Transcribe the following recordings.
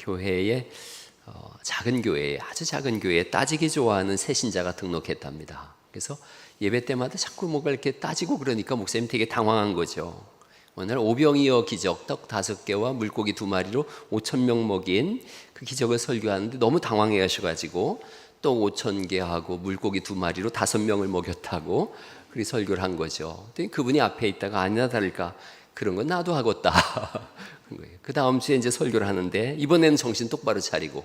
교회에 작은 교회에 아주 작은 교회에 따지기 좋아하는 새신자가 등록했답니다. 그래서 예배 때마다 자꾸 뭔가 이렇게 따지고 그러니까 목사님 되게 당황한 거죠. 어느 날 오병이어 기적 떡 5개와 물고기 2마리로 5,000명 먹인 그 기적을 설교하는데 너무 당황해 하셔가지고 떡 5,000개 하고 물고기 2마리로 5명을 먹였다고 그렇게 설교를 한 거죠. 그분이 앞에 있다가 아니나 다를까 그런 건 나도 하겠다. 그 다음 주에 이제 설교를 하는데 이번에는 정신 똑바로 차리고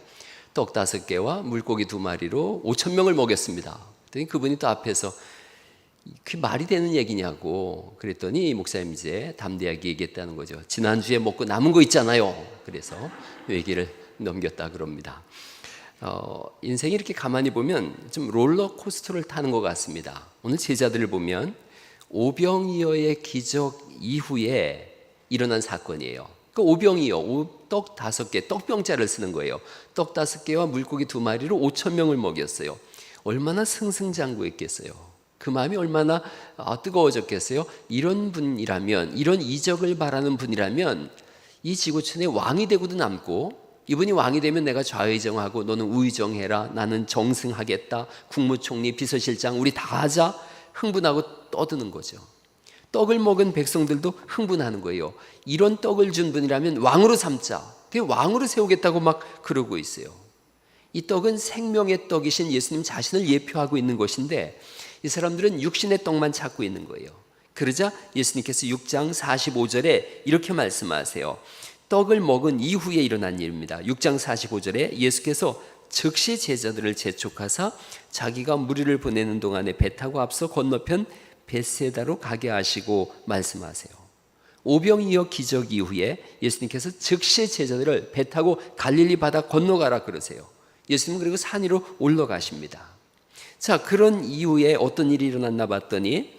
떡 5개와 물고기 2마리로 5,000명을 먹였습니다. 그랬더니 그분이 또 앞에서 그게 말이 되는 얘기냐고 그랬더니 목사님 이제 담대하게 얘기했다는 거죠. 지난주에 먹고 남은 거 있잖아요. 그래서 얘기를 넘겼다 그럽니다. 인생이 이렇게 가만히 보면 좀 롤러코스터를 타는 것 같습니다. 오늘 제자들을 보면 오병이어의 기적 이후에 일어난 사건이에요. 그 오병이어, 떡 5개, 떡병자를 쓰는 거예요. 떡 5개와 물고기 2마리로 5,000명을 먹였어요. 얼마나 승승장구했겠어요. 그 마음이 얼마나 뜨거워졌겠어요. 이런 분이라면, 이런 이적을 바라는 분이라면 이 지구촌의 왕이 되고도 남고, 이분이 왕이 되면 내가 좌의정하고 너는 우의정해라, 나는 정승하겠다, 국무총리, 비서실장 우리 다 하자, 흥분하고 떠드는 거죠. 떡을 먹은 백성들도 흥분하는 거예요. 이런 떡을 준 분이라면 왕으로 삼자, 왕으로 세우겠다고 막 그러고 있어요. 이 떡은 생명의 떡이신 예수님 자신을 예표하고 있는 것인데 이 사람들은 육신의 떡만 찾고 있는 거예요. 그러자 예수님께서 6장 45절에 이렇게 말씀하세요. 떡을 먹은 이후에 일어난 일입니다. 6장 45절에 예수께서 즉시 제자들을 재촉하사 자기가 무리를 보내는 동안에 배 타고 앞서 건너편 벳세다로 가게 하시고 말씀하세요. 오병이어 기적 이후에 예수님께서 즉시 제자들을 배 타고 갈릴리 바다 건너가라 그러세요. 예수님은 그리고 산 위로 올라가십니다. 자, 그런 이후에 어떤 일이 일어났나 봤더니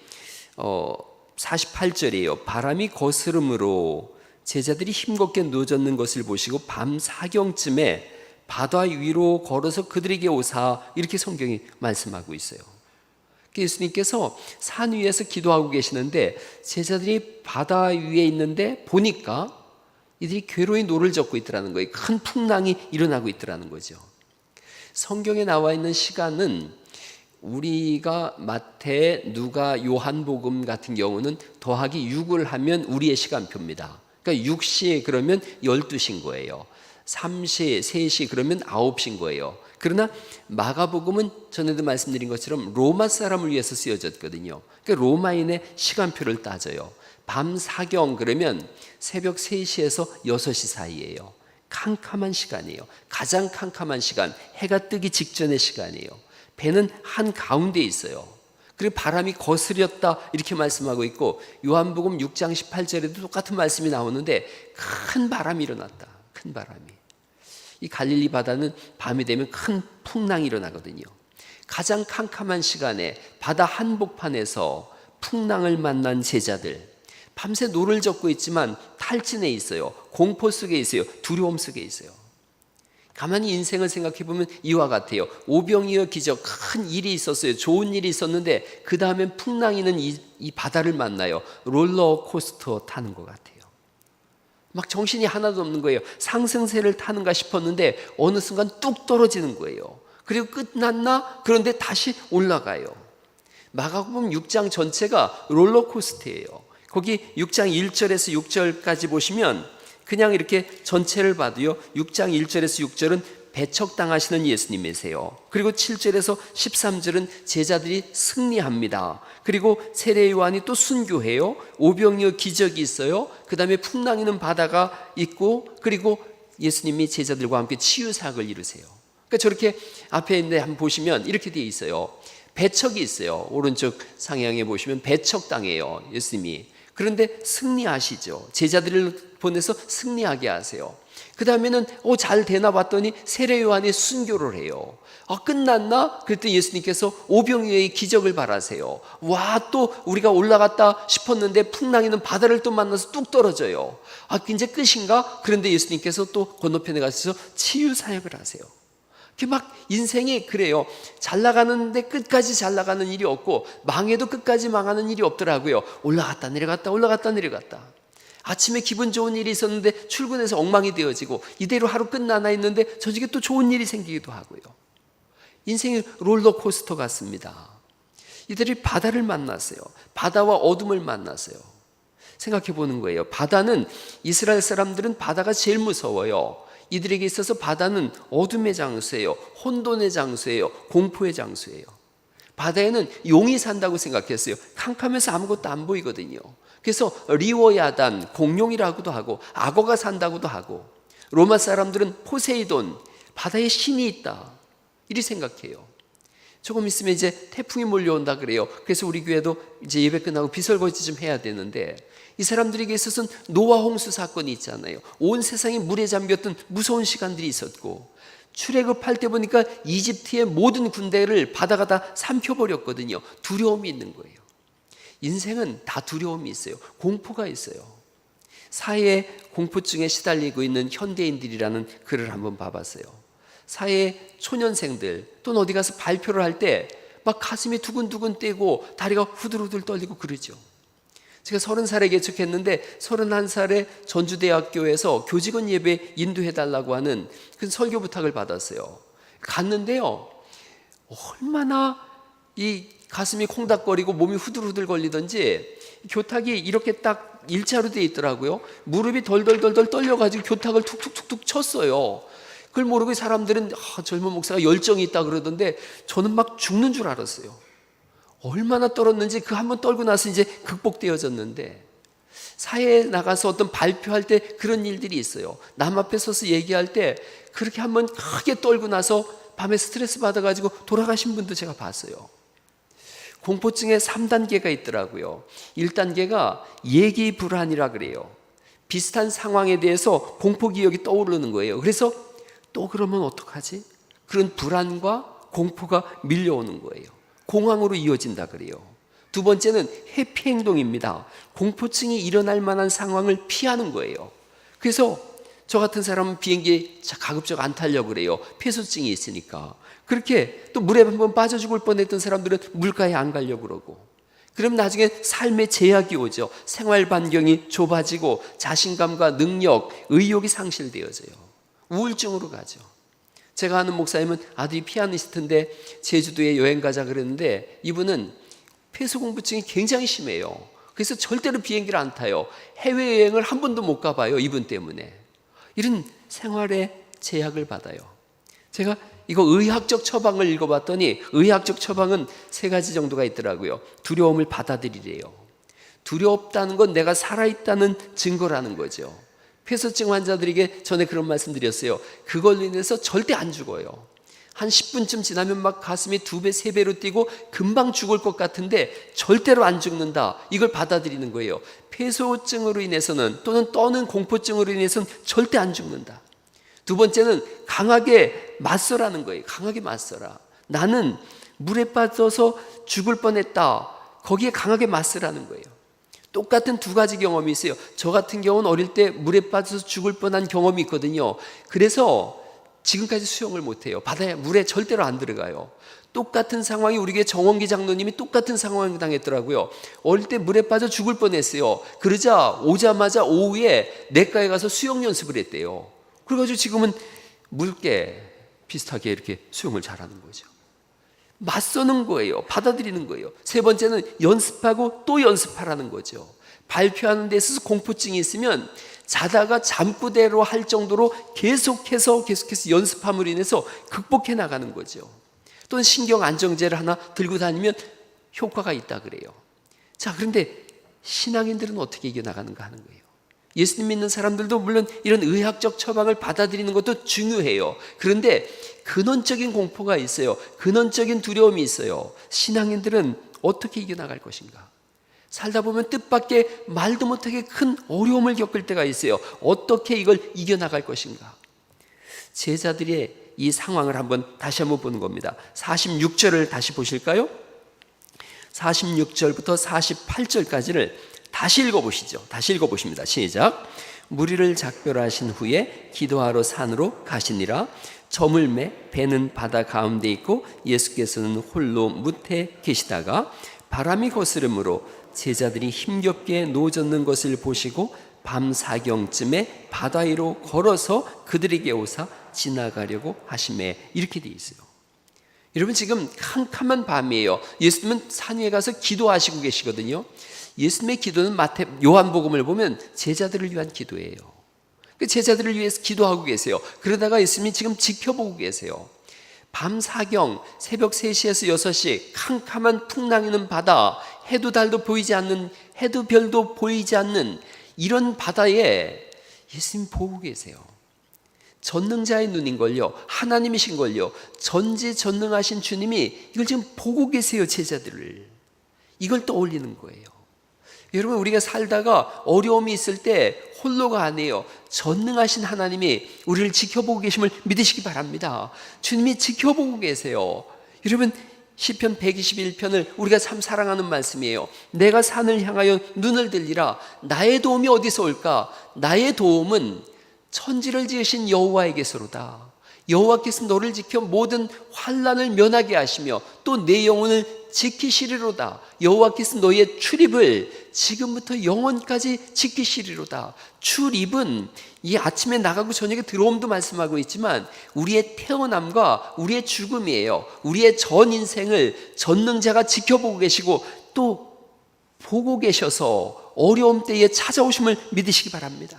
48절이에요. 바람이 거스름으로 제자들이 힘겹게 누워졌는 것을 보시고 밤 사경쯤에 바다 위로 걸어서 그들에게 오사, 이렇게 성경이 말씀하고 있어요. 예수님께서 산 위에서 기도하고 계시는데 제자들이 바다 위에 있는데 보니까 이들이 괴로이 노를 젓고 있더라는 거예요. 큰 풍랑이 일어나고 있더라는 거죠. 성경에 나와 있는 시간은 우리가 마태, 누가, 요한복음 같은 경우는 더하기 6을 하면 우리의 시간표입니다. 그러니까 6시 그러면 12시인 거예요. 3시, 3시 그러면 9시인 거예요. 그러나 마가복음은 전에도 말씀드린 것처럼 로마 사람을 위해서 쓰여졌거든요. 그러니까 로마인의 시간표를 따져요. 밤 사경 그러면 새벽 3시에서 6시 사이예요. 캄캄한 시간이에요. 가장 캄캄한 시간, 해가 뜨기 직전의 시간이에요. 배는 한가운데 있어요. 그리고 바람이 거스렸다 이렇게 말씀하고 있고 요한복음 6장 18절에도 똑같은 말씀이 나오는데 큰 바람이 일어났다. 큰 바람이. 이 갈릴리 바다는 밤이 되면 큰 풍랑이 일어나거든요. 가장 캄캄한 시간에 바다 한복판에서 풍랑을 만난 제자들, 밤새 노를 젓고 있지만 탈진해 있어요. 공포 속에 있어요. 두려움 속에 있어요. 가만히 인생을 생각해 보면 이와 같아요. 오병이어 기적, 큰 일이 있었어요. 좋은 일이 있었는데 그 다음엔 풍랑이는 이 바다를 만나요. 롤러코스터 타는 것 같아요. 막 정신이 하나도 없는 거예요. 상승세를 타는가 싶었는데 어느 순간 뚝 떨어지는 거예요. 그리고 끝났나? 그런데 다시 올라가요. 마가복음 6장 전체가 롤러코스터예요. 거기 6장 1절에서 6절까지 보시면 그냥 이렇게 전체를 봐도요, 6장 1절에서 6절은 배척당하시는 예수님이세요. 그리고 7절에서 13절은 제자들이 승리합니다. 그리고 세례 요한이 또 순교해요. 오병이어 기적이 있어요. 그 다음에 풍랑이는 바다가 있고, 그리고 예수님이 제자들과 함께 치유사역을 이루세요. 그러니까 저렇게 앞에 있는데 한번 보시면 이렇게 되어 있어요. 배척이 있어요. 오른쪽 상향에 보시면 배척당해요, 예수님이. 그런데 승리하시죠. 제자들을 보내서 승리하게 하세요. 그 다음에는 잘 되나 봤더니 세례 요한이 순교를 해요. 끝났나? 그랬더니 예수님께서 오병이어의 기적을 바라세요. 와, 또 우리가 올라갔다 싶었는데 풍랑이는 바다를 또 만나서 뚝 떨어져요. 이제 끝인가? 그런데 예수님께서 또 건너편에 가셔서 치유 사역을 하세요. 막 인생이 그래요. 잘 나가는데 끝까지 잘 나가는 일이 없고 망해도 끝까지 망하는 일이 없더라고요. 올라갔다 내려갔다 올라갔다 내려갔다. 아침에 기분 좋은 일이 있었는데 출근해서 엉망이 되어지고 이대로 하루 끝나나 했는데 저녁에 또 좋은 일이 생기기도 하고요. 인생이 롤러코스터 같습니다. 이들이 바다를 만났어요. 바다와 어둠을 만났어요. 생각해 보는 거예요. 바다는 이스라엘 사람들은 바다가 제일 무서워요. 이들에게 있어서 바다는 어둠의 장소예요. 혼돈의 장소예요. 공포의 장소예요. 바다에는 용이 산다고 생각했어요. 캄캄해서 아무것도 안 보이거든요. 그래서 리워야단, 공룡이라고도 하고 악어가 산다고도 하고, 로마 사람들은 포세이돈, 바다에 신이 있다 이리 생각해요. 조금 있으면 이제 태풍이 몰려온다 그래요. 그래서 우리 교회도 이제 예배 끝나고 비설거지 좀 해야 되는데, 이 사람들에게 있어서는 노아 홍수 사건이 있잖아요. 온 세상이 물에 잠겼던 무서운 시간들이 있었고, 출애굽할 때 보니까 이집트의 모든 군대를 바다가 다 삼켜버렸거든요. 두려움이 있는 거예요. 인생은 다 두려움이 있어요. 공포가 있어요. 사회의 공포증에 시달리고 있는 현대인들이라는 글을 한번 봐봤어요. 사회 초년생들 또는 어디 가서 발표를 할 때 막 가슴이 두근두근 뛰고 다리가 후들후들 떨리고 그러죠. 제가 30살에 개척했는데 31살에 전주대학교에서 교직원 예배 인도해달라고 하는 그 설교 부탁을 받았어요. 갔는데요, 얼마나 이 가슴이 콩닥거리고 몸이 후들후들 걸리던지 교탁이 이렇게 딱 일자로 돼 있더라고요. 무릎이 덜덜덜덜 떨려가지고 교탁을 툭툭툭툭 쳤어요. 그걸 모르고 사람들은 젊은 목사가 열정이 있다 그러던데 저는 막 죽는 줄 알았어요. 얼마나 떨었는지 그 한 번 떨고 나서 이제 극복되어졌는데, 사회에 나가서 어떤 발표할 때 그런 일들이 있어요. 남 앞에 서서 얘기할 때 그렇게 한 번 크게 떨고 나서 밤에 스트레스 받아가지고 돌아가신 분도 제가 봤어요. 공포증에 3단계가 있더라고요. 1단계가 예기 불안이라 그래요. 비슷한 상황에 대해서 공포 기억이 떠오르는 거예요. 그래서 또 그러면 어떡하지? 그런 불안과 공포가 밀려오는 거예요. 공황으로 이어진다 그래요. 두 번째는 회피 행동입니다. 공포증이 일어날 만한 상황을 피하는 거예요. 그래서 저 같은 사람은 비행기 가급적 안 타려고 그래요. 폐소증이 있으니까. 그렇게 또 물에 한번 빠져 죽을 뻔했던 사람들은 물가에 안 가려고 그러고, 그럼 나중에 삶의 제약이 오죠. 생활 반경이 좁아지고 자신감과 능력, 의욕이 상실되어져요. 우울증으로 가죠. 제가 아는 목사님은 아들이 피아니스트인데 제주도에 여행 가자 그랬는데 이분은 폐소공포증이 굉장히 심해요. 그래서 절대로 비행기를 안 타요. 해외여행을 한 번도 못 가봐요. 이분 때문에. 이런 생활의 제약을 받아요. 제가 이거 의학적 처방을 읽어봤더니 의학적 처방은 3가지 정도가 있더라고요. 두려움을 받아들이래요. 두렵다는 건 내가 살아있다는 증거라는 거죠. 폐소증 환자들에게 전에 그런 말씀 드렸어요. 그걸로 인해서 절대 안 죽어요. 한 10분쯤 지나면 막 가슴이 2배, 3배로 뛰고 금방 죽을 것 같은데 절대로 안 죽는다. 이걸 받아들이는 거예요. 폐소증으로 인해서는 또는 떠는 공포증으로 인해서는 절대 안 죽는다. 두 번째는 강하게 맞서라는 거예요. 강하게 맞서라. 나는 물에 빠져서 죽을 뻔했다. 거기에 강하게 맞서라는 거예요. 똑같은 2가지 경험이 있어요. 저 같은 경우는 어릴 때 물에 빠져서 죽을 뻔한 경험이 있거든요. 그래서 지금까지 수영을 못해요. 바다에, 물에 절대로 안 들어가요. 똑같은 상황이 우리 교회 정원기 장로님이 똑같은 상황을 당했더라고요. 어릴 때 물에 빠져 죽을 뻔했어요. 그러자 오자마자 오후에 내과에 가서 수영 연습을 했대요. 그래가지고 지금은 물개 비슷하게 이렇게 수영을 잘하는 거죠. 맞서는 거예요. 받아들이는 거예요. 3번째는 연습하고 또 연습하라는 거죠. 발표하는 데 있어서 공포증이 있으면 자다가 잠꼬대로 할 정도로 계속해서 연습함으로 인해서 극복해 나가는 거죠. 또는 신경 안정제를 하나 들고 다니면 효과가 있다 그래요. 자, 그런데 신앙인들은 어떻게 이겨나가는가 하는 거예요. 예수님 믿는 사람들도 물론 이런 의학적 처방을 받아들이는 것도 중요해요. 그런데 근원적인 공포가 있어요. 근원적인 두려움이 있어요. 신앙인들은 어떻게 이겨나갈 것인가? 살다 보면 뜻밖의 말도 못하게 큰 어려움을 겪을 때가 있어요. 어떻게 이걸 이겨나갈 것인가? 제자들의 이 상황을 다시 한번 보는 겁니다. 46절을 다시 보실까요? 46절부터 48절까지를 다시 읽어보시죠. 다시 읽어보십니다. 시작. 무리를 작별하신 후에 기도하러 산으로 가시니라. 저물매 배는 바다 가운데 있고 예수께서는 홀로 뭇에 계시다가 바람이 거스름으로 제자들이 힘겹게 노젓는 것을 보시고 밤 사경쯤에 바다 위로 걸어서 그들에게 오사 지나가려고 하심에, 이렇게 돼 있어요. 여러분, 지금 캄캄한 밤이에요. 예수님은 산 위에 가서 기도하시고 계시거든요. 예수님의 기도는 요한복음을 보면 제자들을 위한 기도예요. 그 제자들을 위해서 기도하고 계세요. 그러다가 예수님이 지금 지켜보고 계세요. 밤 사경, 새벽 3시에서 6시, 캄캄한 풍랑이는 바다, 해도 달도 보이지 않는, 해도 별도 보이지 않는 이런 바다에 예수님 보고 계세요. 전능자의 눈인걸요, 하나님이신걸요, 전지전능하신 주님이 이걸 지금 보고 계세요. 제자들을 이걸 떠올리는 거예요. 여러분, 우리가 살다가 어려움이 있을 때 홀로가 아니에요. 전능하신 하나님이 우리를 지켜보고 계심을 믿으시기 바랍니다. 주님이 지켜보고 계세요. 여러분, 시편 121편을 우리가 참 사랑하는 말씀이에요. 내가 산을 향하여 눈을 들리라. 나의 도움이 어디서 올까? 나의 도움은 천지를 지으신 여호와에게서로다. 여호와께서 너를 지켜 모든 환난을 면하게 하시며 또 내 영혼을 지키시리로다. 여호와께서 너의 출입을 지금부터 영원까지 지키시리로다. 출입은 이 아침에 나가고 저녁에 들어옴도 말씀하고 있지만 우리의 태어남과 우리의 죽음이에요. 우리의 전 인생을 전능자가 지켜보고 계시고 또 보고 계셔서 어려움 때에 찾아오심을 믿으시기 바랍니다.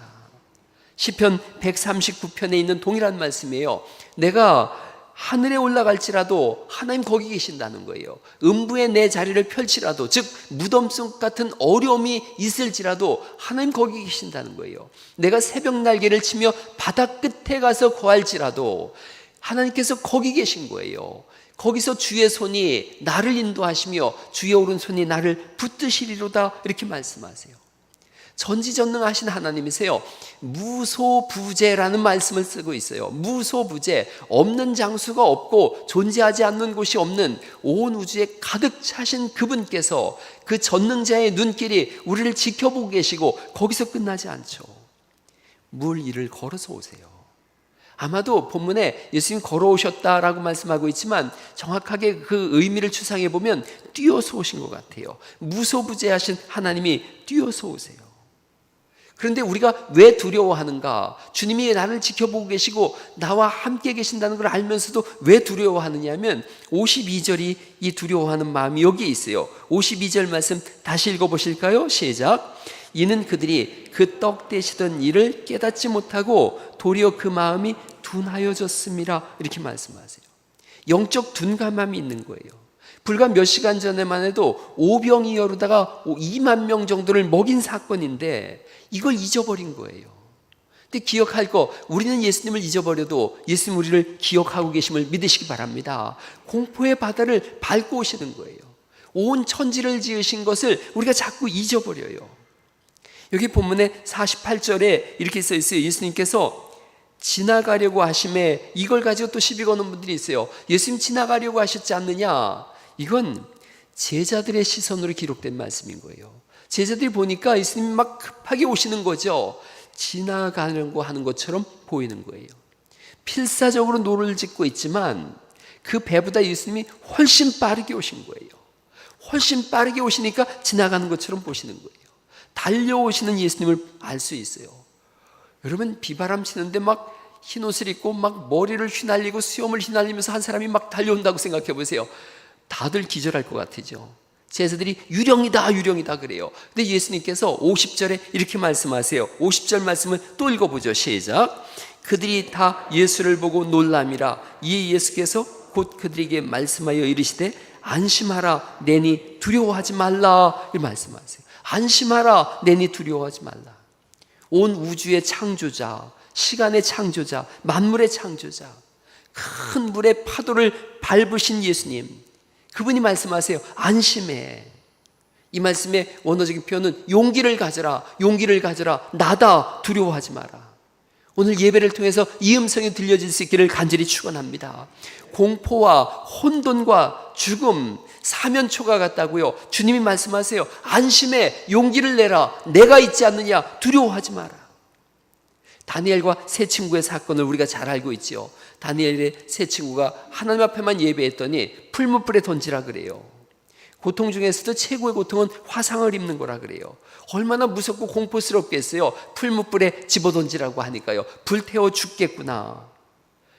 시편 139편에 있는 동일한 말씀이에요. 내가 하늘에 올라갈지라도 하나님 거기 계신다는 거예요. 음부에 내 자리를 펼치라도, 즉 무덤 속 같은 어려움이 있을지라도 하나님 거기 계신다는 거예요. 내가 새벽 날개를 치며 바다 끝에 가서 거할지라도 하나님께서 거기 계신 거예요. 거기서 주의 손이 나를 인도하시며 주의 오른손이 나를 붙드시리로다, 이렇게 말씀하세요. 전지전능하신 하나님이세요. 무소부재라는 말씀을 쓰고 있어요. 무소부재, 없는 장수가 없고 존재하지 않는 곳이 없는 온 우주에 가득 차신 그분께서 그 전능자의 눈길이 우리를 지켜보고 계시고 거기서 끝나지 않죠. 물 위를 걸어서 오세요. 아마도 본문에 예수님 걸어오셨다라고 말씀하고 있지만 정확하게 그 의미를 추상해 보면 뛰어서 오신 것 같아요. 무소부재하신 하나님이 뛰어서 오세요. 그런데 우리가 왜 두려워하는가? 주님이 나를 지켜보고 계시고 나와 함께 계신다는 걸 알면서도 왜 두려워하느냐 하면 52절이 이 두려워하는 마음이 여기에 있어요. 52절 말씀 다시 읽어보실까요? 시작. 이는 그들이 그 떡 대시던 일을 깨닫지 못하고 도리어 그 마음이 둔하여졌음이라, 이렇게 말씀하세요. 영적 둔감함이 있는 거예요. 불과 몇 시간 전에만 해도 오병이 여루다가 2만 명 정도를 먹인 사건인데 이걸 잊어버린 거예요. 근데 기억할 거, 우리는 예수님을 잊어버려도 예수님 우리를 기억하고 계심을 믿으시기 바랍니다. 공포의 바다를 밟고 오시는 거예요. 온 천지를 지으신 것을 우리가 자꾸 잊어버려요. 여기 본문에 48절에 이렇게 써 있어요. 예수님께서 지나가려고 하심에 이걸 가지고 또 시비 거는 분들이 있어요. 예수님 지나가려고 하셨지 않느냐? 이건 제자들의 시선으로 기록된 말씀인 거예요. 제자들이 보니까 예수님이 막 급하게 오시는 거죠. 지나가려고 하는 것처럼 보이는 거예요. 필사적으로 노를 짓고 있지만 그 배보다 예수님이 훨씬 빠르게 오신 거예요. 훨씬 빠르게 오시니까 지나가는 것처럼 보시는 거예요. 달려오시는 예수님을 알 수 있어요. 여러분, 비바람 치는데 막 흰옷을 입고 막 머리를 휘날리고 수염을 휘날리면서 한 사람이 막 달려온다고 생각해 보세요. 다들 기절할 것 같으죠. 제자들이 유령이다 유령이다 그래요. 근데 예수님께서 50절에 이렇게 말씀하세요. 50절 말씀을 또 읽어보죠. 시작. 그들이 다 예수를 보고 놀람이라. 이에 예수께서 곧 그들에게 말씀하여 이르시되 안심하라 내니 두려워하지 말라, 이 말씀하세요. 안심하라 내니 두려워하지 말라. 온 우주의 창조자, 시간의 창조자, 만물의 창조자, 큰 물의 파도를 밟으신 예수님, 그분이 말씀하세요. 안심해. 이 말씀의 원어적인 표현은 용기를 가져라, 용기를 가져라, 나다, 두려워하지 마라. 오늘 예배를 통해서 이 음성이 들려질 수 있기를 간절히 축원합니다. 공포와 혼돈과 죽음, 사면초가 같다고요. 주님이 말씀하세요. 안심해, 용기를 내라. 내가 있지 않느냐, 두려워하지 마라. 다니엘과 세 친구의 사건을 우리가 잘 알고 있죠. 다니엘의 세 친구가 하나님 앞에만 예배했더니 풀무불에 던지라 그래요. 고통 중에서도 최고의 고통은 화상을 입는 거라 그래요. 얼마나 무섭고 공포스럽겠어요. 풀무불에 집어던지라고 하니까요. 불태워 죽겠구나.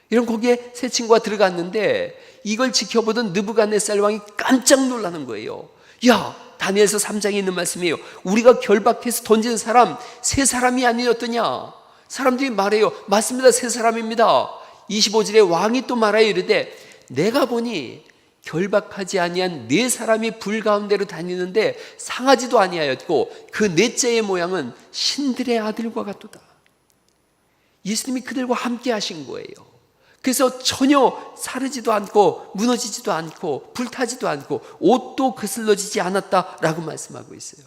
이런 거기에 세 친구가 들어갔는데 이걸 지켜보던 느부갓네살 왕이 깜짝 놀라는 거예요. 야, 다니엘서 3장에 있는 말씀이에요. 우리가 결박해서 던진 사람 세 사람이 아니었더냐. 사람들이 말해요. 맞습니다, 세 사람입니다. 25절에 왕이 또 말하여 이르되 내가 보니 결박하지 아니한 네 사람이 불 가운데로 다니는데 상하지도 아니하였고 그 넷째의 모양은 신들의 아들과 같도다. 예수님이 그들과 함께 하신 거예요. 그래서 전혀 사르지도 않고 무너지지도 않고 불타지도 않고 옷도 그슬러지지 않았다라고 말씀하고 있어요.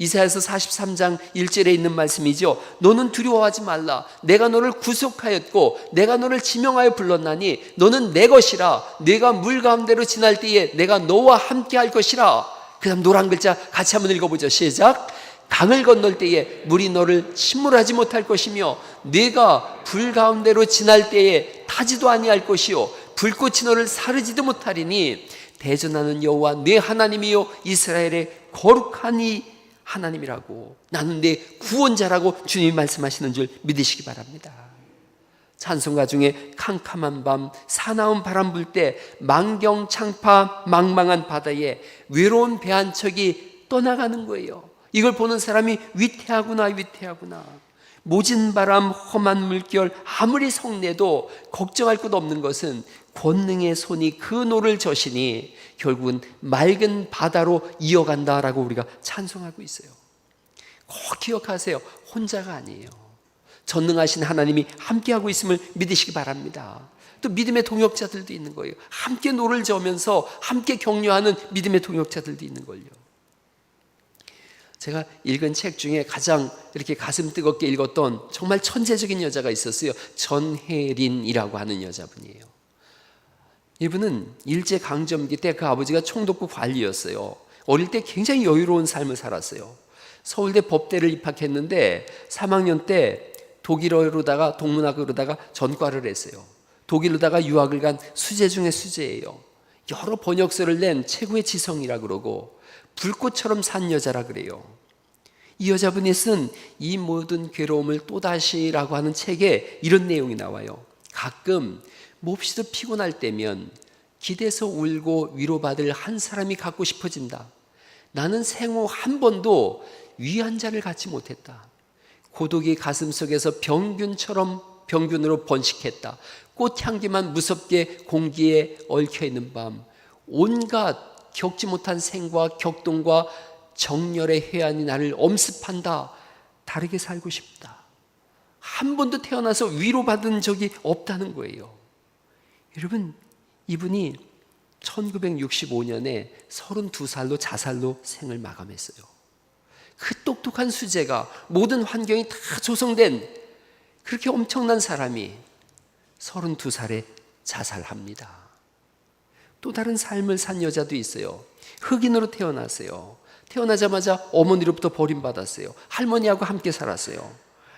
이사야서 43장 1절에 있는 말씀이죠. 너는 두려워하지 말라. 내가 너를 구속하였고 내가 너를 지명하여 불렀나니 너는 내 것이라. 내가 물 가운데로 지날 때에 내가 너와 함께 할 것이라. 그 다음 노란 글자 같이 한번 읽어보죠. 시작. 강을 건널 때에 물이 너를 침몰하지 못할 것이며 네가 불 가운데로 지날 때에 타지도 아니할 것이요 불꽃이 너를 사르지도 못하리니 대전하는 여호와 네 하나님이요 이스라엘의 거룩한 이 하나님이라고, 나는 내 구원자라고 주님이 말씀하시는 줄 믿으시기 바랍니다. 찬송가 중에 캄캄한 밤 사나운 바람 불 때 만경창파 망망한 바다에 외로운 배 한 척이 떠나가는 거예요. 이걸 보는 사람이 위태하구나 위태하구나. 모진 바람 험한 물결 아무리 성내도 걱정할 것 없는 것은 권능의 손이 그 노를 저시니 결국은 맑은 바다로 이어간다라고 우리가 찬송하고 있어요. 꼭 기억하세요. 혼자가 아니에요. 전능하신 하나님이 함께하고 있음을 믿으시기 바랍니다. 또 믿음의 동역자들도 있는 거예요. 함께 노를 저으면서 함께 격려하는 믿음의 동역자들도 있는 걸요. 제가 읽은 책 중에 가장 이렇게 가슴 뜨겁게 읽었던 정말 천재적인 여자가 있었어요. 전혜린이라고 하는 여자분이에요. 이분은 일제강점기 때 그 아버지가 총독부 관리였어요. 어릴 때 굉장히 여유로운 삶을 살았어요. 서울대 법대를 입학했는데 3학년 때 독일어로다가 동문학으로다가 전과를 했어요. 독일로다가 유학을 간 수재 중에 수재예요. 여러 번역서를 낸 최고의 지성이라 그러고 불꽃처럼 산 여자라 그래요. 이 여자분이 쓴 이 모든 괴로움을 또다시라고 하는 책에 이런 내용이 나와요. 가끔 몹시도 피곤할 때면 기대서 울고 위로받을 한 사람이 갖고 싶어진다. 나는 생후 한 번도 위한 자를 갖지 못했다. 고독이 가슴속에서 병균으로 번식했다. 꽃향기만 무섭게 공기에 얽혀있는 밤, 온갖 겪지 못한 생과 격동과 정열의 해안이 나를 엄습한다. 다르게 살고 싶다. 한 번도 태어나서 위로받은 적이 없다는 거예요. 여러분, 이분이 1965년에 32살로 자살로 생을 마감했어요. 그 똑똑한 수재가 모든 환경이 다 조성된 그렇게 엄청난 사람이 32살에 자살합니다. 또 다른 삶을 산 여자도 있어요. 흑인으로 태어났어요. 태어나자마자 어머니로부터 버림받았어요. 할머니하고 함께 살았어요.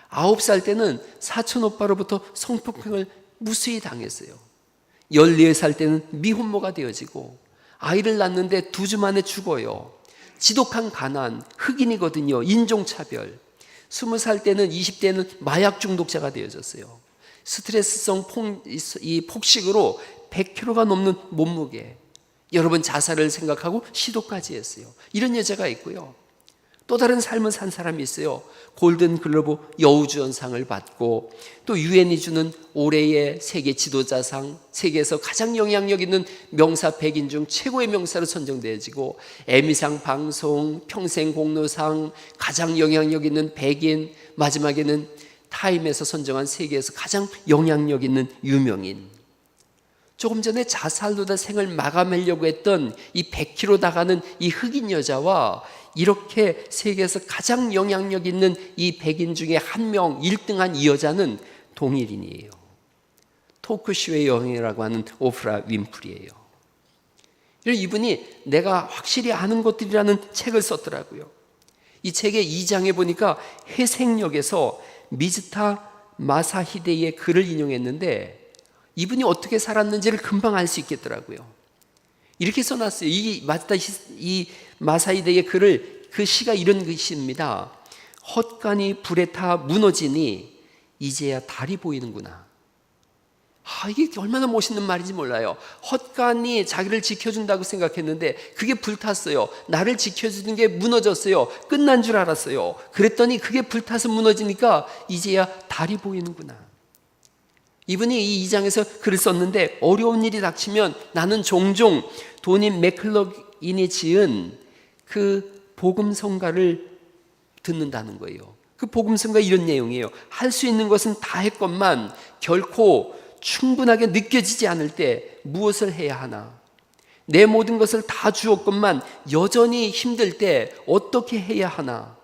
9살 때는 사촌 오빠로부터 성폭행을 무수히 당했어요. 14살 때는 미혼모가 되어지고 아이를 낳는데 2주 만에 죽어요. 지독한 가난, 흑인이거든요. 인종차별. 20살 때는 20대는 마약 중독자가 되어졌어요. 스트레스성 폭식으로 100kg가 넘는 몸무게. 여러 번 자살을 생각하고 시도까지 했어요. 이런 여자가 있고요. 또 다른 삶을 산 사람이 있어요. 골든글로브 여우주연상을 받고 또 유엔이 주는 올해의 세계 지도자상, 세계에서 가장 영향력 있는 명사 100인 중 최고의 명사로 선정되어지고 에미상 방송, 평생공로상, 가장 영향력 있는 100인, 마지막에는 타임에서 선정한 세계에서 가장 영향력 있는 유명인. 조금 전에 자살로 다 생을 마감하려고 했던 이 100kg 나가는 이 흑인 여자와 이렇게 세계에서 가장 영향력 있는 이 100인 중에 한 명 1등한 이 여자는 동일인이에요. 토크쇼의 여왕이라고 하는 오프라 윈프리예요. 이분이 내가 확실히 아는 것들이라는 책을 썼더라고요. 이 책의 2장에 보니까 해생역에서 미즈타 마사히데의 글을 인용했는데 이분이 어떻게 살았는지를 금방 알 수 있겠더라고요. 이렇게 써놨어요. 이 마사이드의 글을, 그 시가 이런 글씨입니다. 헛간이 불에 타 무너지니 이제야 달이 보이는구나. 이게 얼마나 멋있는 말인지 몰라요. 헛간이 자기를 지켜준다고 생각했는데 그게 불탔어요. 나를 지켜주는 게 무너졌어요. 끝난 줄 알았어요. 그랬더니 그게 불타서 무너지니까 이제야 달이 보이는구나. 이분이 이 2장에서 글을 썼는데, 어려운 일이 닥치면 나는 종종 도니 맥클럭인이 지은 그 복음성가를 듣는다는 거예요. 그 복음성가 이런 내용이에요. 할 수 있는 것은 다 했건만 결코 충분하게 느껴지지 않을 때 무엇을 해야 하나? 내 모든 것을 다 주었건만 여전히 힘들 때 어떻게 해야 하나?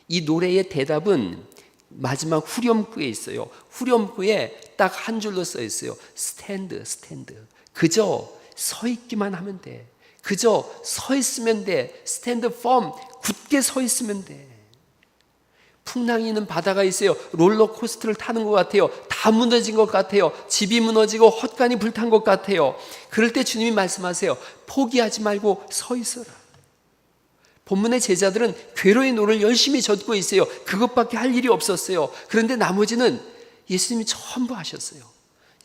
이 노래의 대답은 마지막 후렴구에 있어요. 후렴구에 딱 한 줄로 써 있어요. 스탠드. 그저 서 있기만 하면 돼. 그저 서 있으면 돼. 스탠드 펌, 굳게 서 있으면 돼. 풍랑이 있는 바다가 있어요. 롤러코스터를 타는 것 같아요. 다 무너진 것 같아요. 집이 무너지고 헛간이 불탄 것 같아요. 그럴 때 주님이 말씀하세요. 포기하지 말고 서 있어라. 본문의 제자들은 괴로의 노를 열심히 젓고 있어요. 그것밖에 할 일이 없었어요. 그런데 나머지는 예수님이 전부 하셨어요.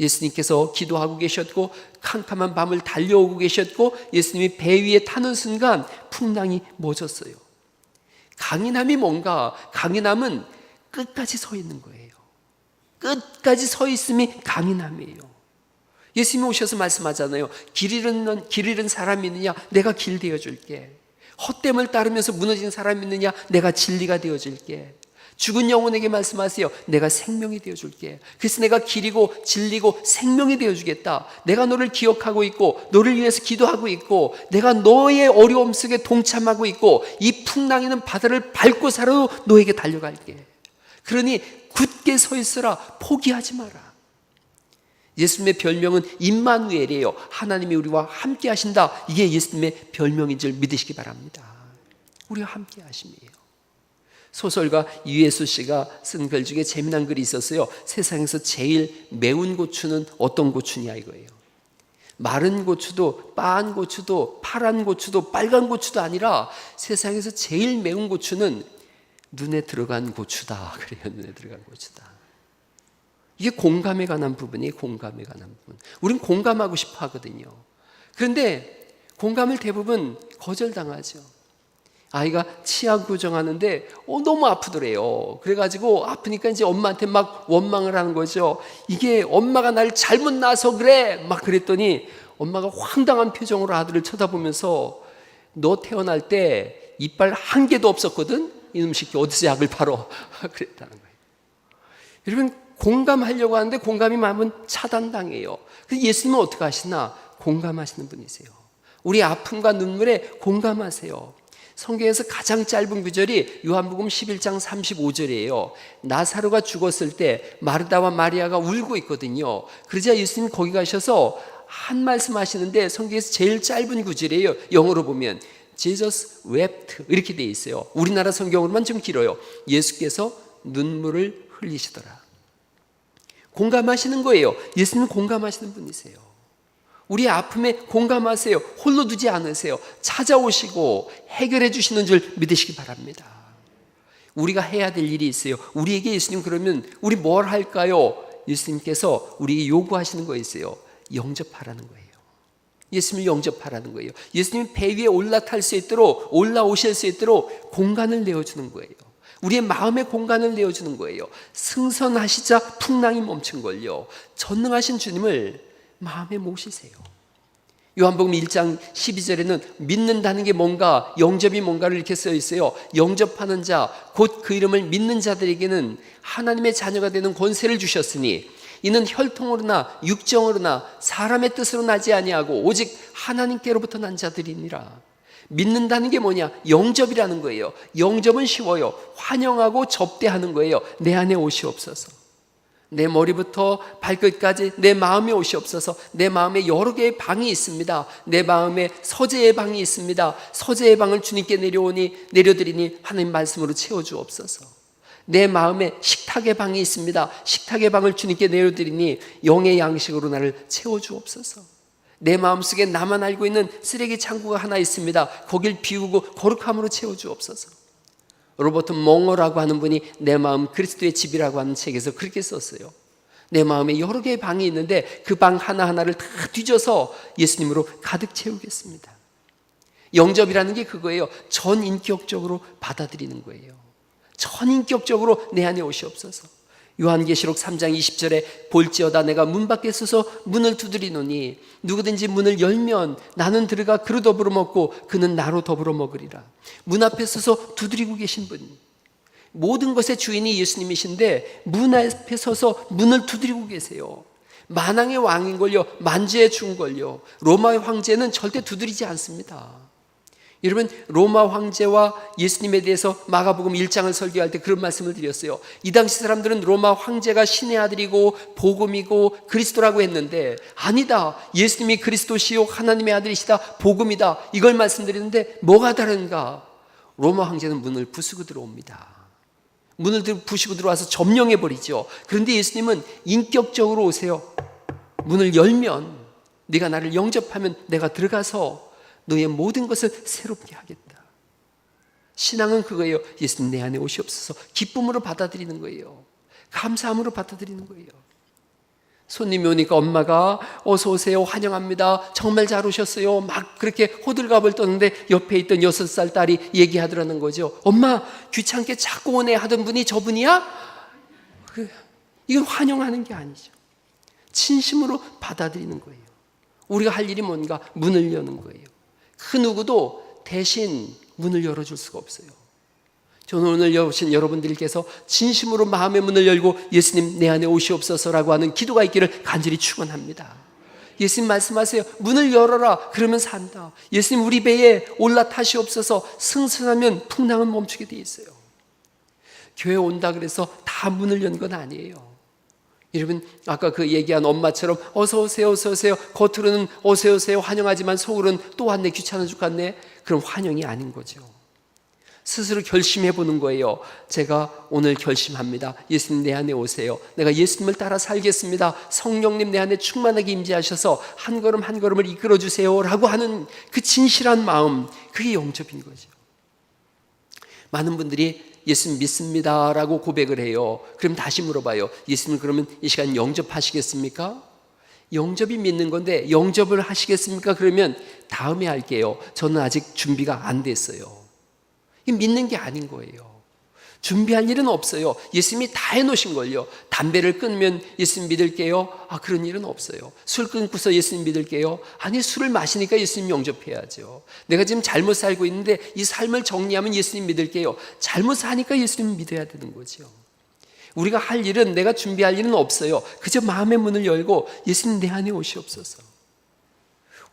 예수님께서 기도하고 계셨고 캄캄한 밤을 달려오고 계셨고 예수님이 배 위에 타는 순간 풍랑이 멎었어요. 강인함이 뭔가? 강인함은 끝까지 서 있는 거예요. 끝까지 서 있음이 강인함이에요. 예수님이 오셔서 말씀하잖아요. 길 잃은 사람이 있느냐? 내가 길 되어줄게. 헛됨을 따르면서 무너진 사람이 있느냐? 내가 진리가 되어줄게. 죽은 영혼에게 말씀하세요. 내가 생명이 되어줄게. 그래서 내가 길이고 진리고 생명이 되어주겠다. 내가 너를 기억하고 있고 너를 위해서 기도하고 있고 내가 너의 어려움 속에 동참하고 있고 이 풍랑이는 바다를 밟고 살아도 너에게 달려갈게. 그러니 굳게 서 있으라. 포기하지 마라. 예수님의 별명은 임마누엘이에요. 하나님이 우리와 함께 하신다. 이게 예수님의 별명인 줄 믿으시기 바랍니다. 우리와 함께 하심이에요. 소설가 유예수 씨가 쓴 글 중에 재미난 글이 있었어요. 세상에서 제일 매운 고추는 어떤 고추냐 이거예요. 마른 고추도 빠한 고추도 파란 고추도 빨간 고추도 아니라 세상에서 제일 매운 고추는 눈에 들어간 고추다. 그래요. 눈에 들어간 고추다. 이게 공감에 관한 부분이에요. 공감에 관한 부분. 우린 공감하고 싶어 하거든요. 그런데 공감을 대부분 거절당하죠. 아이가 치아 교정하는데 너무 아프더래요. 그래가지고 아프니까 이제 엄마한테 막 원망을 하는 거죠. 이게 엄마가 날 잘못 낳아서 그래. 막 그랬더니 엄마가 황당한 표정으로 아들을 쳐다보면서 너 태어날 때 이빨 한 개도 없었거든. 이놈 새끼 어디서 약을 팔어. 그랬다는 거예요. 여러분 공감하려고 하는데 공감이 많으면 차단당해요. 그래서 예수님은 어떻게 하시나? 공감하시는 분이세요. 우리 아픔과 눈물에 공감하세요. 성경에서 가장 짧은 구절이 요한복음 11장 35절이에요. 나사로가 죽었을 때 마르다와 마리아가 울고 있거든요. 그러자 예수님이 거기 가셔서 한 말씀 하시는데 성경에서 제일 짧은 구절이에요. 영어로 보면 Jesus wept 이렇게 돼 있어요. 우리나라 성경으로만 좀 길어요. 예수께서 눈물을 흘리시더라. 공감하시는 거예요. 예수님은 공감하시는 분이세요. 우리의 아픔에 공감하세요. 홀로 두지 않으세요. 찾아오시고 해결해 주시는 줄 믿으시기 바랍니다. 우리가 해야 될 일이 있어요. 우리에게 예수님 그러면 우리 뭘 할까요? 예수님께서 우리에게 요구하시는 거 있어요. 영접하라는 거예요. 예수님을 영접하라는 거예요. 예수님이 배 위에 올라탈 수 있도록 올라오실 수 있도록 공간을 내어주는 거예요. 우리의 마음의 공간을 내어주는 거예요. 승선하시자 풍랑이 멈춘 걸요. 전능하신 주님을 마음에 모시세요. 요한복음 1장 12절에는 믿는다는 게 뭔가, 영접이 뭔가를 이렇게 써 있어요. 영접하는 자, 곧 그 이름을 믿는 자들에게는 하나님의 자녀가 되는 권세를 주셨으니 이는 혈통으로나 육정으로나 사람의 뜻으로 나지 아니하고 오직 하나님께로부터 난 자들이니라. 믿는다는 게 뭐냐? 영접이라는 거예요. 영접은 쉬워요. 환영하고 접대하는 거예요. 내 안에 오시옵소서. 내 머리부터 발끝까지 내 마음에 오시옵소서. 내 마음에 여러 개의 방이 있습니다. 내 마음에 서재의 방이 있습니다. 서재의 방을 주님께 내려드리니 하나님 말씀으로 채워주옵소서. 내 마음에 식탁의 방이 있습니다. 식탁의 방을 주님께 내려드리니 영의 양식으로 나를 채워주옵소서. 내 마음속에 나만 알고 있는 쓰레기 창고가 하나 있습니다. 거길 비우고 거룩함으로 채워주옵소서. 로버트 몽어라고 하는 분이 내 마음 그리스도의 집이라고 하는 책에서 그렇게 썼어요. 내 마음에 여러 개의 방이 있는데 그 방 하나하나를 다 뒤져서 예수님으로 가득 채우겠습니다. 영접이라는 게 그거예요. 전인격적으로 받아들이는 거예요. 전인격적으로 내 안에 오시옵소서. 요한계시록 3장 20절에 볼지어다 내가 문 밖에 서서 문을 두드리노니 누구든지 문을 열면 나는 들어가 그로 더불어 먹고 그는 나로 더불어 먹으리라. 문 앞에 서서 두드리고 계신 분, 모든 것의 주인이 예수님이신데 문 앞에 서서 문을 두드리고 계세요. 만왕의 왕인걸요, 만주의 주인걸요. 로마의 황제는 절대 두드리지 않습니다. 여러분, 로마 황제와 예수님에 대해서 마가복음 1장을 설교할 때 그런 말씀을 드렸어요. 이 당시 사람들은 로마 황제가 신의 아들이고 복음이고 그리스도라고 했는데, 아니다, 예수님이 그리스도시요 하나님의 아들이시다, 복음이다, 이걸 말씀드리는데 뭐가 다른가? 로마 황제는 문을 부수고 들어옵니다. 문을 부수고 들어와서 점령해 버리죠. 그런데 예수님은 인격적으로 오세요. 문을 열면, 네가 나를 영접하면 내가 들어가서 너의 모든 것을 새롭게 하겠다. 신앙은 그거예요. 예수님 내 안에 오시옵소서. 기쁨으로 받아들이는 거예요. 감사함으로 받아들이는 거예요. 손님이 오니까 엄마가 어서 오세요, 환영합니다, 정말 잘 오셨어요, 막 그렇게 호들갑을 떠는데 옆에 있던 6살 딸이 얘기하더라는 거죠. 엄마, 귀찮게 자꾸 오네 하던 분이 저분이야? 이건 환영하는 게 아니죠. 진심으로 받아들이는 거예요. 우리가 할 일이 뭔가? 문을 여는 거예요. 그 누구도 대신 문을 열어줄 수가 없어요. 저는 오늘 오신 여러분들께서 진심으로 마음의 문을 열고 예수님 내 안에 오시옵소서라고 하는 기도가 있기를 간절히 축원합니다. 예수님 말씀하세요. 문을 열어라, 그러면 산다. 예수님 우리 배에 올라타시옵소서. 승선하면 풍랑은 멈추게 돼 있어요. 교회 온다 그래서 다 문을 연 건 아니에요. 여러분, 아까 그 얘기한 엄마처럼 어서 오세요, 어서 오세요, 겉으로는 어서 오세요 환영하지만 속으로는 또 왔네, 귀찮아 죽겠네, 그럼 환영이 아닌 거죠. 스스로 결심해 보는 거예요. 제가 오늘 결심합니다. 예수님 내 안에 오세요. 내가 예수님을 따라 살겠습니다. 성령님 내 안에 충만하게 임재하셔서 한 걸음 한 걸음을 이끌어 주세요 라고 하는 그 진실한 마음, 그게 영접인 거죠. 많은 분들이 예수님 믿습니다 라고 고백을 해요. 그럼 다시 물어봐요. 예수님 그러면 이 시간 영접하시겠습니까? 영접이 믿는 건데 영접을 하시겠습니까? 그러면 다음에 할게요. 저는 아직 준비가 안 됐어요. 이 믿는 게 아닌 거예요. 준비할 일은 없어요. 예수님이 다 해놓으신 걸요. 담배를 끊으면 예수님 믿을게요. 그런 일은 없어요. 술 끊고서 예수님 믿을게요. 아니, 술을 마시니까 예수님 영접해야죠. 내가 지금 잘못 살고 있는데 이 삶을 정리하면 예수님 믿을게요. 잘못 사니까 예수님 믿어야 되는 거죠. 우리가 할 일은, 내가 준비할 일은 없어요. 그저 마음의 문을 열고 예수님 내 안에 오시옵소서.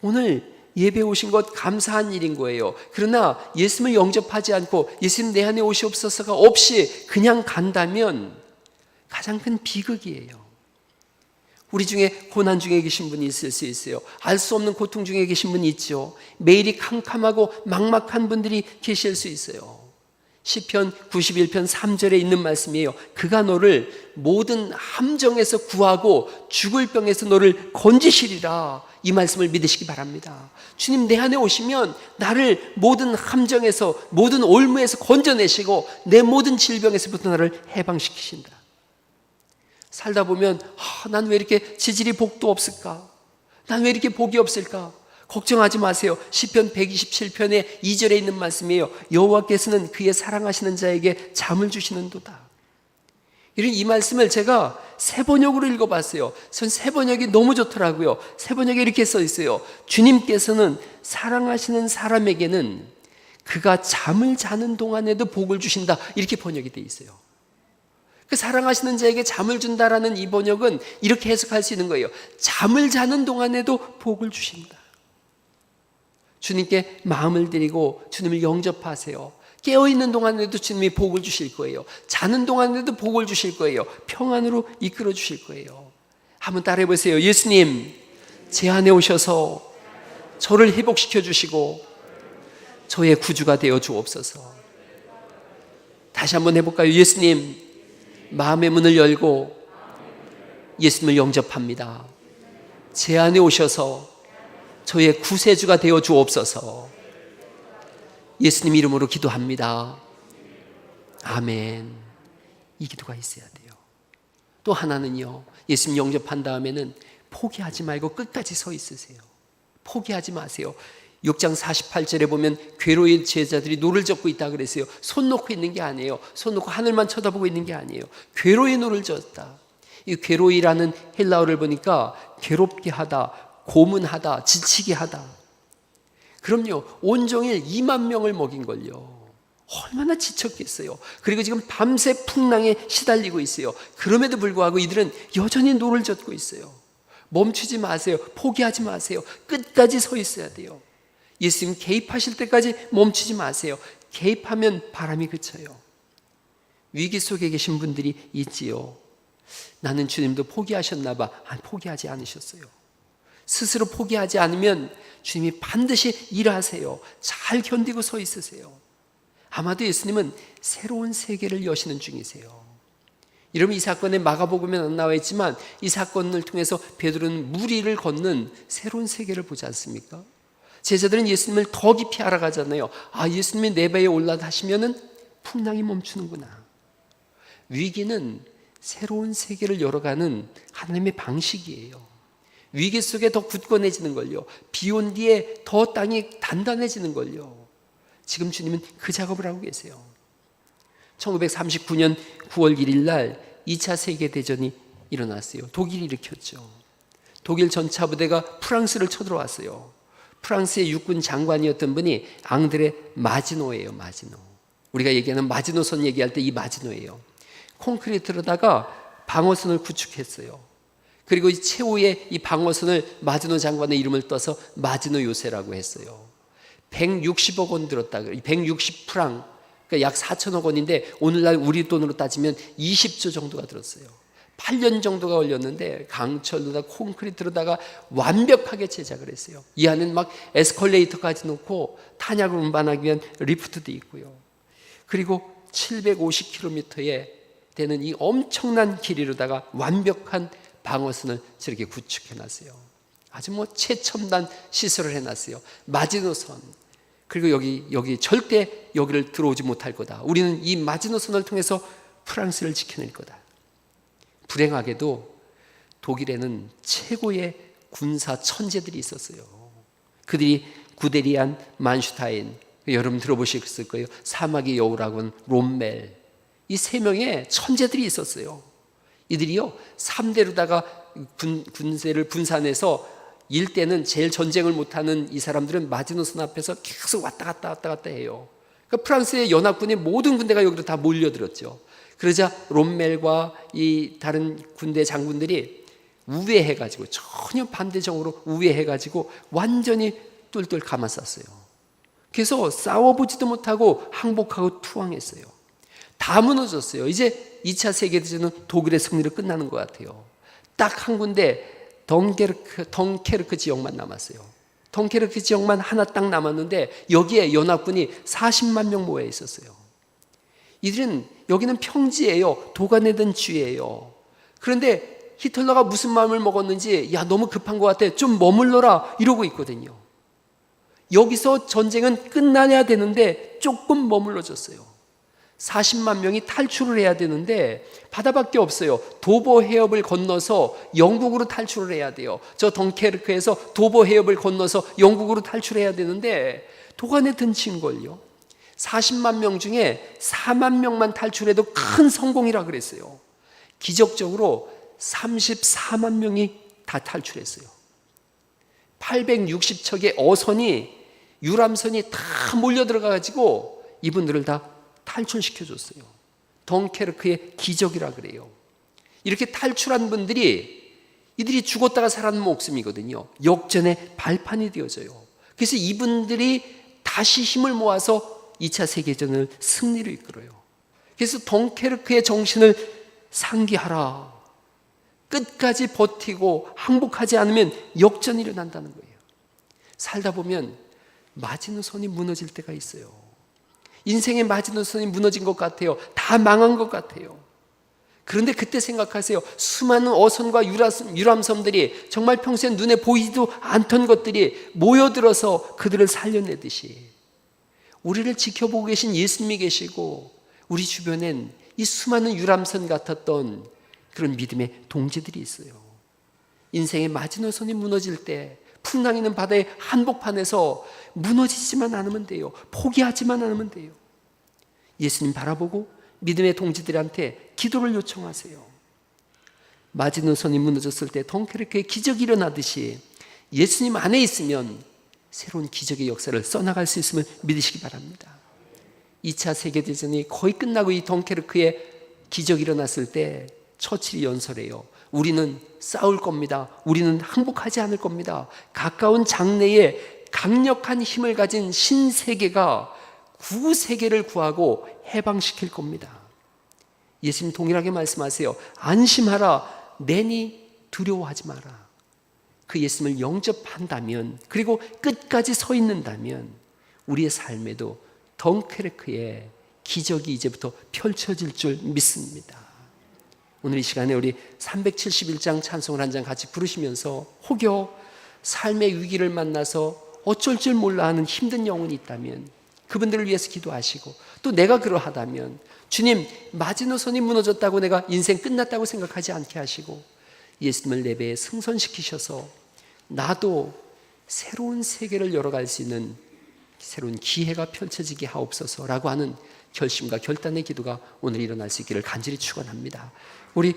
오늘 예배 오신 것 감사한 일인 거예요. 그러나 예수님을 영접하지 않고 예수님 내 안에 오시옵소서가 없이 그냥 간다면 가장 큰 비극이에요. 우리 중에 고난 중에 계신 분이 있을 수 있어요. 알 수 없는 고통 중에 계신 분이 있죠. 매일이 캄캄하고 막막한 분들이 계실 수 있어요. 시편 91편 3절에 있는 말씀이에요. 그가 너를 모든 함정에서 구하고 죽을 병에서 너를 건지시리라. 이 말씀을 믿으시기 바랍니다. 주님 내 안에 오시면 나를 모든 함정에서, 모든 올무에서 건져내시고 내 모든 질병에서부터 나를 해방시키신다. 살다 보면 난 왜 이렇게 지질이 복도 없을까? 난 왜 이렇게 복이 없을까? 걱정하지 마세요. 시편 127편의 2절에 있는 말씀이에요. 여호와께서는 그의 사랑하시는 자에게 잠을 주시는도다. 이런 이 말씀을 제가 새번역으로 읽어봤어요. 전 새번역이 너무 좋더라고요. 새번역에 이렇게 써 있어요. 주님께서는 사랑하시는 사람에게는 그가 잠을 자는 동안에도 복을 주신다. 이렇게 번역이 돼 있어요. 그 사랑하시는 자에게 잠을 준다라는 이 번역은 이렇게 해석할 수 있는 거예요. 잠을 자는 동안에도 복을 주신다. 주님께 마음을 드리고 주님을 영접하세요. 깨어있는 동안에도 주님이 복을 주실 거예요. 자는 동안에도 복을 주실 거예요. 평안으로 이끌어 주실 거예요. 한번 따라해 보세요. 예수님, 제 안에 오셔서 저를 회복시켜 주시고 저의 구주가 되어 주옵소서. 다시 한번 해볼까요? 예수님, 마음의 문을 열고 예수님을 영접합니다. 제 안에 오셔서 저의 구세주가 되어 주옵소서. 예수님 이름으로 기도합니다. 아멘. 이 기도가 있어야 돼요. 또 하나는요, 예수님 영접한 다음에는 포기하지 말고 끝까지 서 있으세요. 포기하지 마세요. 6장 48절에 보면 괴로운 제자들이 노를 젓고 있다 그랬어요. 손 놓고 있는 게 아니에요. 손 놓고 하늘만 쳐다보고 있는 게 아니에요. 괴로이 노를 젓다. 이 괴로이라는 헬라어를 보니까 괴롭게 하다, 고문하다, 지치게 하다. 그럼요, 온종일 2만 명을 먹인 걸요. 얼마나 지쳤겠어요. 그리고 지금 밤새 풍랑에 시달리고 있어요. 그럼에도 불구하고 이들은 여전히 노를 젓고 있어요. 멈추지 마세요. 포기하지 마세요. 끝까지 서 있어야 돼요. 예수님 개입하실 때까지 멈추지 마세요. 개입하면 바람이 그쳐요. 위기 속에 계신 분들이 있지요. 나는 주님도 포기하셨나 봐. 포기하지 않으셨어요. 스스로 포기하지 않으면 주님이 반드시 일하세요. 잘 견디고 서 있으세요. 아마도 예수님은 새로운 세계를 여시는 중이세요. 여러분, 이 사건에 마가복음에 안 나와 있지만 이 사건을 통해서 베드로는 물 위를 걷는 새로운 세계를 보지 않습니까? 제자들은 예수님을 더 깊이 알아가잖아요. 예수님이 내 배에 올라타시면은 풍랑이 멈추는구나. 위기는 새로운 세계를 열어가는 하나님의 방식이에요. 위기 속에 더 굳건해지는 걸요. 비 온 뒤에 더 땅이 단단해지는 걸요. 지금 주님은 그 작업을 하고 계세요. 1939년 9월 1일 날 2차 세계대전이 일어났어요. 독일이 일으켰죠. 독일 전차부대가 프랑스를 쳐들어왔어요. 프랑스의 육군 장관이었던 분이 앙드레 마지노예요. 마지노. 우리가 얘기하는 마지노선 얘기할 때 이 마지노예요. 콘크리트로다가 방어선을 구축했어요. 그리고 이 최후의 이 방어선을 마지노 장관의 이름을 떠서 마지노 요새라고 했어요. 160억 원 들었다. 160프랑, 그러니까 약 4천억 원인데 오늘날 우리 돈으로 따지면 20조 정도가 들었어요. 8년 정도가 걸렸는데 강철로다 콘크리트로다가 완벽하게 제작을 했어요. 이 안에는 막 에스컬레이터까지 놓고 탄약을 운반하기 위한 리프트도 있고요. 그리고 750km에 되는 이 엄청난 길이로다가 완벽한 방어선을 저렇게 구축해놨어요. 아주 최첨단 시설을 해놨어요. 마지노선. 그리고 여기 절대 여기를 들어오지 못할 거다. 우리는 이 마지노선을 통해서 프랑스를 지켜낼 거다. 불행하게도 독일에는 최고의 군사 천재들이 있었어요. 그들이 구데리안, 만슈타인, 여러분 들어보셨을 거예요. 사막의 여우라고 하는 롬멜. 이 세 명의 천재들이 있었어요. 이들이요 3대로다가 군세를 분산해서 일대는 제일 전쟁을 못하는 이 사람들은 마지노선 앞에서 계속 왔다 갔다 해요. 그러니까 프랑스의 연합군의 모든 군대가 여기로 다 몰려들었죠. 그러자 롬멜과 이 다른 군대 장군들이 우회해가지고 전혀 반대적으로 우회해가지고 완전히 뚫뚫 감았었어요. 그래서 싸워보지도 못하고 항복하고 투항했어요. 다 무너졌어요. 이제 2차 세계대전은 독일의 승리로 끝나는 것 같아요. 딱 한 군데 덩케르크 지역만 남았어요. 덩케르크 지역만 하나 딱 남았는데 여기에 연합군이 40만 명 모여 있었어요. 이들은 여기는 평지예요. 도가내던 쥐예요. 그런데 히틀러가 무슨 마음을 먹었는지 너무 급한 것 같아. 좀 머물러라 이러고 있거든요. 여기서 전쟁은 끝나야 되는데 조금 머물러졌어요. 40만 명이 탈출을 해야 되는데 바다밖에 없어요. 도보 해협을 건너서 영국으로 탈출을 해야 돼요. 저 덩케르크에서 도보 해협을 건너서 영국으로 탈출해야 되는데 도간에 든친 걸요. 40만 명 중에 4만 명만 탈출해도 큰 성공이라 그랬어요. 기적적으로 34만 명이 다 탈출했어요. 860척의 어선이 유람선이 다 몰려들어가지고 이분들을 다 탈출시켜줬어요. 덩케르크의 기적이라 그래요. 이렇게 탈출한 분들이 이들이 죽었다가 살아난 목숨이거든요. 역전의 발판이 되어져요. 그래서 이분들이 다시 힘을 모아서 2차 세계전을 승리로 이끌어요. 그래서 덩케르크의 정신을 상기하라. 끝까지 버티고 항복하지 않으면 역전이 일어난다는 거예요. 살다 보면 마지노선이 무너질 때가 있어요. 인생의 마지노선이 무너진 것 같아요. 다 망한 것 같아요. 그런데 그때 생각하세요. 수많은 어선과 유람선들이 정말 평소에 눈에 보이지도 않던 것들이 모여들어서 그들을 살려내듯이 우리를 지켜보고 계신 예수님이 계시고 우리 주변엔 이 수많은 유람선 같았던 그런 믿음의 동지들이 있어요. 인생의 마지노선이 무너질 때 풍랑 있는 바다의 한복판에서 무너지지만 않으면 돼요. 포기하지만 않으면 돼요. 예수님 바라보고 믿음의 동지들한테 기도를 요청하세요. 마지노선이 무너졌을 때 덩케르크의 기적이 일어나듯이 예수님 안에 있으면 새로운 기적의 역사를 써나갈 수 있음을 믿으시기 바랍니다. 2차 세계대전이 거의 끝나고 이 덩케르크에 기적이 일어났을 때 처칠이 연설해요. 우리는 싸울 겁니다. 우리는 항복하지 않을 겁니다. 가까운 장래에 강력한 힘을 가진 신세계가 구세계를 구하고 해방시킬 겁니다. 예수님 동일하게 말씀하세요. 안심하라. 내니 두려워하지 마라. 그 예수님을 영접한다면, 그리고 끝까지 서 있는다면 우리의 삶에도 덩케르크의 기적이 이제부터 펼쳐질 줄 믿습니다. 오늘 이 시간에 우리 371장 찬송을 한 장 같이 부르시면서 혹여 삶의 위기를 만나서 어쩔 줄 몰라 하는 힘든 영혼이 있다면 그분들을 위해서 기도하시고, 또 내가 그러하다면 주님, 마지노선이 무너졌다고 내가 인생 끝났다고 생각하지 않게 하시고 예수님을 내 배에 승선시키셔서 나도 새로운 세계를 열어갈 수 있는 새로운 기회가 펼쳐지게 하옵소서라고 하는 결심과 결단의 기도가 오늘 일어날 수 있기를 간절히 축원합니다. 우리